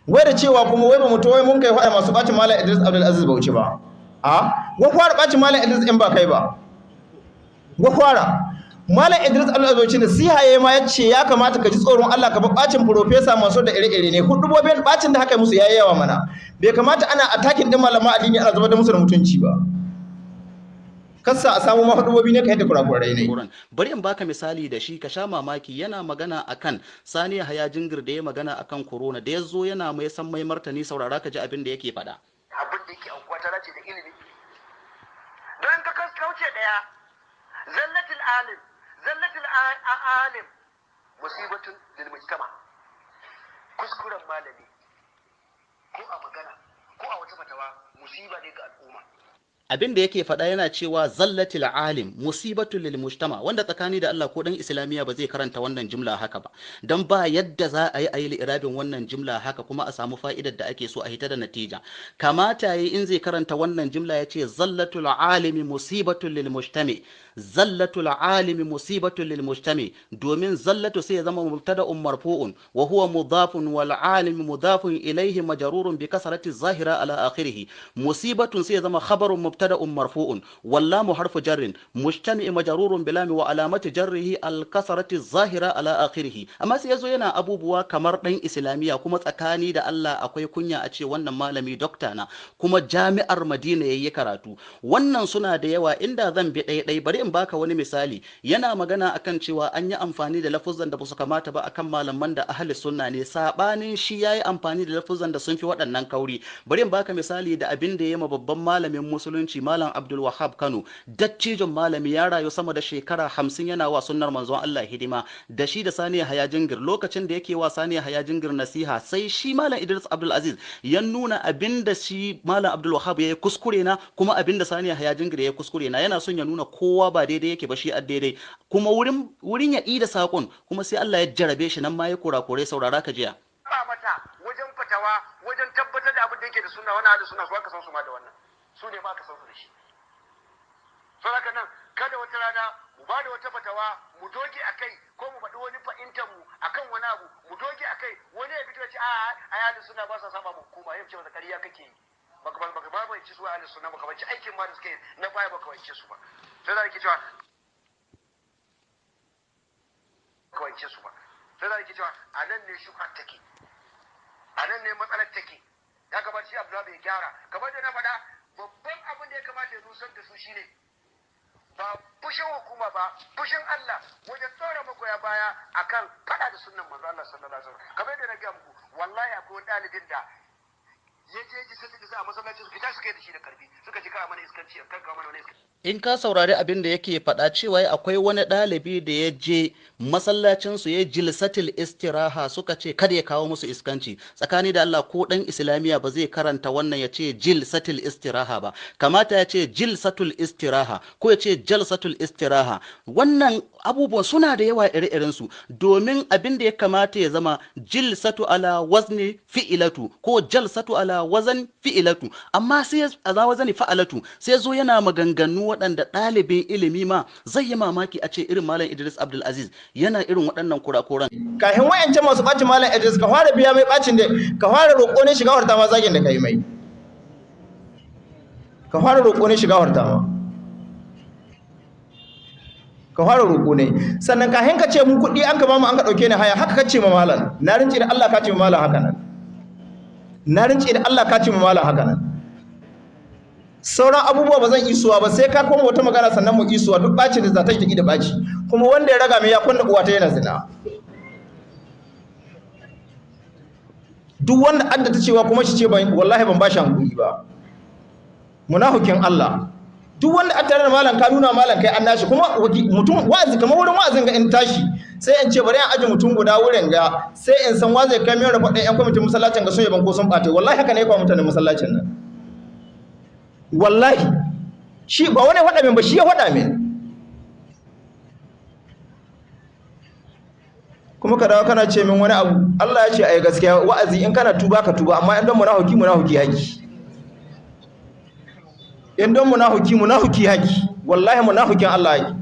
wai da cewa kuma wai ba mu to wai mun kai faɗa masu bacin Malam Idris Abdul Aziz Bauchi ba wa fara bacin Malam Idris in ba kai ba wa fara Malam Idris Abdul Aziz Bauchi da sihaye ma yace ya kamata ka ji tsoron Allah ka ba bacin Professor Mansur da ire-ire ne hudubobin bacin da haka musu yayi yawa mana bai kamata ana attacking din malama addini ana zubar da musu da mutunci ba kasa a samu mahudubobi ne ka yadda kurakurai ne. Bari in baka misali da shi ka sha mamaki yana magana akan Sani Yahaya Jingir da ya magana akan corona da ya zo yana mai san mai martani saurara ka ji abin da yake faɗa. Abin da yake aukuwa ta race da ilimi. Don ka kauce daya zallatul alim musibatun lil mujtama. Kuskuren malami ko a magana ko a wata fatawa musiba ne ga al'umma. Abin da yake faɗa yana cewa zallatil alim musibatul lil mujtama wanda tsakani da Allah ko dan islamiya ba zai karanta wannan jumla haka ba dan ba yadda za a yi irabin wannan jumla haka kuma a samu fa'idar da ake so a hita da natija kamata yayi in zai karanta wannan jumla yace zallatul alimi musibatul lil mujtami zallatul alimi musibatul lil mujtami domin zallatu sai ya zama mubtada'un marfu'un wa huwa mudafun wal alim mudafun ilayhi majrurun bi kasrati zahira ala akhirih musibatun sai ya zama khabarun مبتدا مرفوع واللام حرف جر مجتمع مجرور بلام وعلامه جره الكسره الظاهره على اخره amma sai yazo yana abubuwa kamar dan islamiya kuma tsakani da Allah akwai kunya a ce wannan malami dokta na kuma jami'ar Madina yayi karatu wannan suna da yawa inda zan bi dai bari in baka wani misali yana magana akan cewa an yi amfani da lafuzan da ba su kamata ba akan malaman da ahli sunna ne sabanin shi yayi amfani da lafuzan da sun fi waɗannan kauri bari in baka misali da abin da yayi ma babban malamin musulunci Malam Abdul Wahab Kano dattijon malami ya rayu sama da shekara 50 yana wa sunnar manzon Allah hidima da shi da Sani Yahaya Jingir lokacin da yake wa Sani Yahaya Jingir nasiha sai shi Malam Idris Abdul Aziz ya nuna abinda shi Malam Abdul Wahab yayi kuskure na kuma abinda Sani Yahaya Jingir yayi kuskure na yana son ya nuna kowa ba daidai yake ba shi a daidai kuma wurin ya ida sakon kuma sai Allah ya jarabe shi nan ma ya kurakure saurara ka jiya ba mata wajen fatawa wajen tabbatar da abin da yake da sunna wani ahli sunna su aka san su ma da wannan su ne ma ka san su da shi so haka nan kada wata rana mu ba da wata fatawa mu doge a kai ko mu faɗi wani fahimtar mu akan wani abu mu doge a kai wani ya fito ya ce a ahli sunna ba sa saba mu hukuma yau ce wanda ƙarya kake yi baka ba ci su ahli sunna baka banci aikin ma da suke na baya baka wance su ba sai da yake cewa baka wance su ba sai da yake cewa a nan ne shubha take a nan ne matsalar take ya kamata shi Abdullahi ya gyara kamar da na faɗa babban abin da ya kamata ya nusar da su shine ba fushin hukuma ba fushin Allah wajen tsora magoya baya akan fada da sunnan manzo Allah sallallahu alaihi wasallam kamar da na ga muku wallahi akwai wani dalibin da ya je sai da a masallaci su fita su kai da shi da karfi suka ji ka mana iskanci kan ka mana wani iskanci in ka saurari abin da yake faɗa cewa akwai wani ɗalibi da ya je masallacinsu ya jilsatil istiraha suka ce kada ya kawo musu iskanci tsakani da Allah ko ɗan islamiya ba zai karanta wannan ya ce jilsatil istiraha ba kamata ya ce jilsatul istiraha ko ya ce jalsatul istiraha wannan abubuwan suna da yawa ire-iren su domin abin da ya kamata ya zama jilsatu ala wazni fi'ilatu ko jalsatu ala wazan fi'ilatu amma sai ala wazani fa'alatu sai zo yana maganganu waɗanda ɗalibin ilimi ma zai yi mamaki a ce irin Malam Idris Abdul Aziz yana irin waɗannan kurakuran. Kafin wayancan masu ɓacin Malam Idris ka fara biya mai ɓacin da ka fara roƙo ne shiga horta ma zagin da kai mai. Ka fara roƙo ne shiga horta ma. Ka fara roƙo ne. Sannan kafin ka ce mu kuɗi an ka ba mu an ka ɗauke ni haya haka ka ce ma malam. Na rinci da Allah ka ce ma malam haka nan. Na rinci da Allah ka ce ma malam haka nan. Sauran abubuwa ba zan isuwa ba sai ka koma wata magana sannan mu isuwa duk bacin da za ta yi da baci kuma wanda ya raga mai ya kunna uwa ta yana zina duk wanda adda ta cewa kuma shi ce wallahi ban bashi hankuri ba munafikin Allah duk wanda adda da malam ka nuna malam kai an nashi kuma mutum wa'azi kamar wurin wa'azin ga in tashi sai in ce bari an aje mutum guda wurin ga sai in san wa zai kai mai rafa ɗan yan kwamitin masallacin ga sun yaban ko sun ɓata wallahi haka ne kwa mutanen masallacin nan wallahi shi ba wani faɗa min ba shi ya faɗa min kuma ka dawo kana ce min wani abu Allah ya ce ai gaskiya wa'azi in kana tuba ka tuba amma in don munafiki haki in don munafiki haki wallahi munafikin Allah haki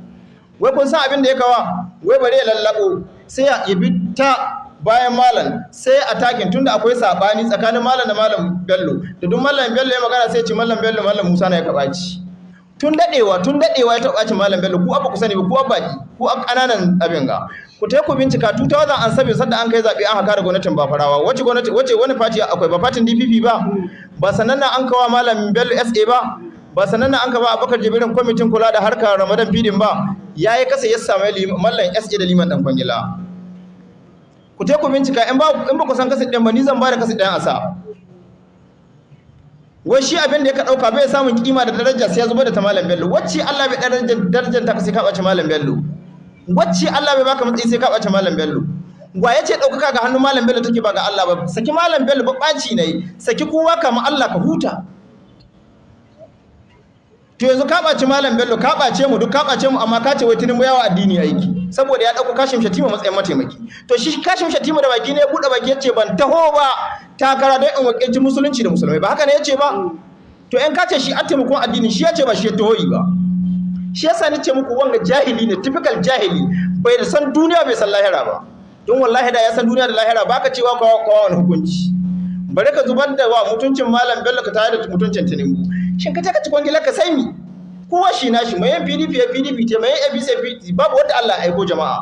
wai kun san abin da ya kawa wai bare ya lallabo sai ya bi ta bayan malam sai attacking tunda akwai sabani tsakanin malam da malam Bello da duk malam Bello ya magana sai ya ce malam Bello malam Musa na ya kabaci tun dadewa ya taba ci malam Bello ku abba ku sani ba ku abba ku kananan abin ga ku tai ku bincika 2007 sadda an kai zabe an haka da gwamnatin Bafarawa wace wani party akwai ba party DPP ba sanan nan an kawa malam Bello SA ba sanan nan an ka ba Abubakar Jibrin kwamitin kula da harkar Ramadan feeding ba yayi kasa ya samu mallan SA da liman dan kwangila ku tai ku bincika in ba ku san kasa din ba ni zan ba da kasa din asa wai shi abin da ya ka dauka bai samun kima da daraja sai ya zuba da ta malam Bello wacce Allah bai darajar ta sai ka bace malam Bello wacce Allah bai baka matsayi sai ka bace malam Bello wa yace daukaka ga hannun malam Bello take ba ga Allah ba saki malam Bello ba baci ne saki kowa kama Allah ka huta to yanzu ka bace malam Bello ka bace mu duk ka bace mu amma ka ce wai tunin yawa addini aiki saboda ya dauko Kashim Shatima matsayin mataimaki to shi Kashim Shatima da baki ne ya bude baki yace ban taho ba takara dai in wakilci musulunci da musulmai ba haka ne yace ba to in ka ce shi ataimakon addini shi yace ba shi ya tahoyi ba shi yasa nace muku wanga jahili ne typical jahili bai da san duniya bai san lahira ba don wallahi da ya san duniya da lahira baka cewa kawo wani hukunci bare ka zubar da wa mutuncin malam Bello ka tare da mutuncin Tinubu shin ka taka cikon gila ka sai mi kowa shi nashi mai PDP ya PDP ce mai ABC babu wanda Allah ya aiko jama'a